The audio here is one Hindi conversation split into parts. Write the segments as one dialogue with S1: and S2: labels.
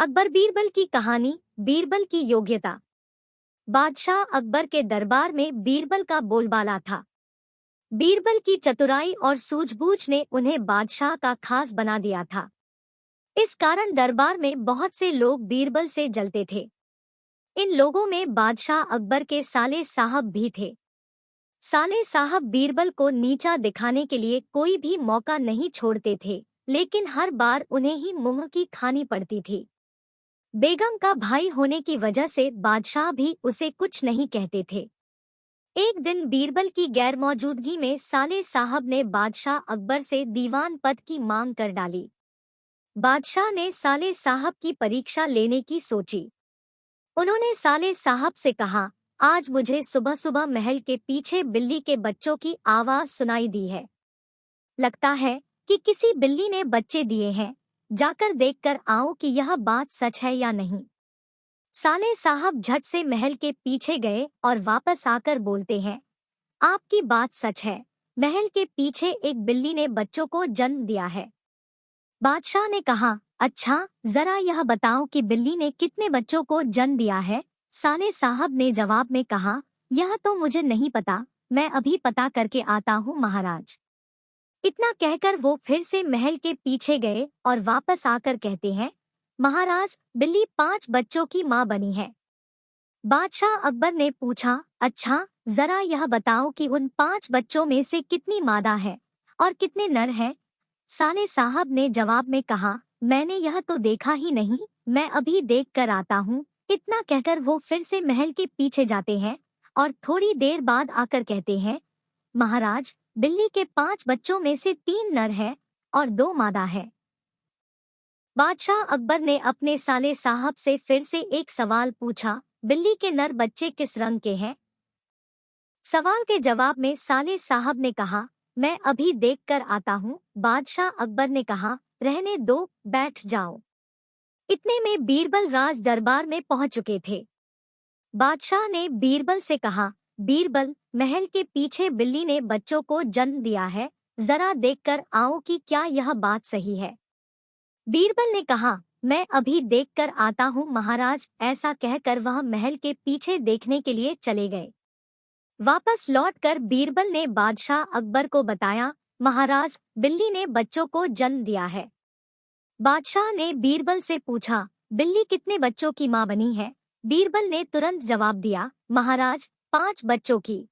S1: अकबर बीरबल की कहानी। बीरबल की योग्यता। बादशाह अकबर के दरबार में बीरबल का बोलबाला था। बीरबल की चतुराई और सूझबूझ ने उन्हें बादशाह का खास बना दिया था। इस कारण दरबार में बहुत से लोग बीरबल से जलते थे। इन लोगों में बादशाह अकबर के साले साहब भी थे। साले साहब बीरबल को नीचा दिखाने के लिए कोई भी मौका नहीं छोड़ते थे, लेकिन हर बार उन्हें ही मुंह की खानी पड़ती थी। बेगम का भाई होने की वजह से बादशाह भी उसे कुछ नहीं कहते थे। एक दिन बीरबल की गैरमौजूदगी में साले साहब ने बादशाह अकबर से दीवान पद की मांग कर डाली। बादशाह ने साले साहब की परीक्षा लेने की सोची। उन्होंने साले साहब से कहा, आज मुझे सुबह सुबह महल के पीछे बिल्ली के बच्चों की आवाज सुनाई दी है। लगता है कि किसी बिल्ली ने बच्चे दिए हैं। जाकर देखकर आओ कि यह बात सच है या नहीं। साले साहब झट से महल के पीछे गए और वापस आकर बोलते हैं, आपकी बात सच है। महल के पीछे एक बिल्ली ने बच्चों को जन्म दिया है। बादशाह ने कहा, अच्छा, जरा यह बताओ कि बिल्ली ने कितने बच्चों को जन्म दिया है। साले साहब ने जवाब में कहा, यह तो मुझे नहीं पता, मैं अभी पता करके आता हूँ महाराज। इतना कहकर वो फिर से महल के पीछे गए और वापस आकर कहते हैं, महाराज, बिल्ली 5 बच्चों की माँ बनी है। बादशाह अकबर ने पूछा, अच्छा, जरा यह बताओ कि उन 5 बच्चों में से कितनी मादा है और कितने नर हैं। साले साहब ने जवाब में कहा, मैंने यह तो देखा ही नहीं, मैं अभी देख कर आता हूँ। इतना कहकर वो फिर से महल के पीछे जाते हैं और थोड़ी देर बाद आकर कहते हैं, महाराज, बिल्ली के 5 बच्चों में से 3 नर हैं और 2 मादा है। बादशाह अकबर ने अपने साले साहब से फिर से एक सवाल पूछा, बिल्ली के नर बच्चे किस रंग के हैं। सवाल के जवाब में साले साहब ने कहा, मैं अभी देख कर आता हूँ। बादशाह अकबर ने कहा, रहने दो, बैठ जाओ। इतने में बीरबल राज दरबार में पहुंच चुके थे। बादशाह ने बीरबल से कहा, बीरबल, महल के पीछे बिल्ली ने बच्चों को जन्म दिया है, जरा देखकर आओ कि क्या यह बात सही है। बीरबल ने कहा, मैं अभी देखकर आता हूँ महाराज। ऐसा कहकर वह महल के पीछे देखने के लिए चले गए। वापस लौटकर बीरबल ने बादशाह अकबर को बताया, महाराज, बिल्ली ने बच्चों को जन्म दिया है। बादशाह ने बीरबल से पूछा, बिल्ली कितने बच्चों की माँ बनी है। बीरबल ने तुरंत जवाब दिया, महाराज, 5 बच्चों की।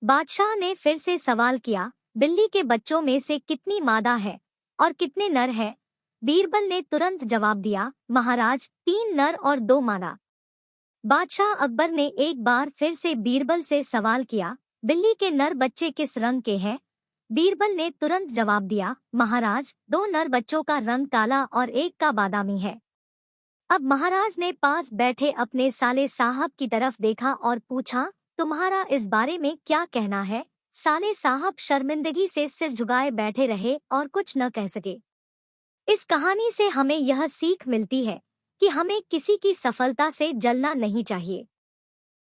S1: बादशाह ने फिर से सवाल किया, बिल्ली के बच्चों में से कितनी मादा है और कितने नर हैं। बीरबल ने तुरंत जवाब दिया, महाराज, 3 नर और 2 मादा। बादशाह अकबर ने एक बार फिर से बीरबल से सवाल किया, बिल्ली के नर बच्चे किस रंग के हैं। बीरबल ने तुरंत जवाब दिया, महाराज, 2 नर बच्चों का रंग काला और एक का बादामी है। अब महाराज ने पास बैठे अपने साले साहब की तरफ देखा और पूछा, तुम्हारा इस बारे में क्या कहना है। साले साहब शर्मिंदगी से सिर झुकाए बैठे रहे और कुछ न कह सके। इस कहानी से हमें यह सीख मिलती है कि हमें किसी की सफलता से जलना नहीं चाहिए।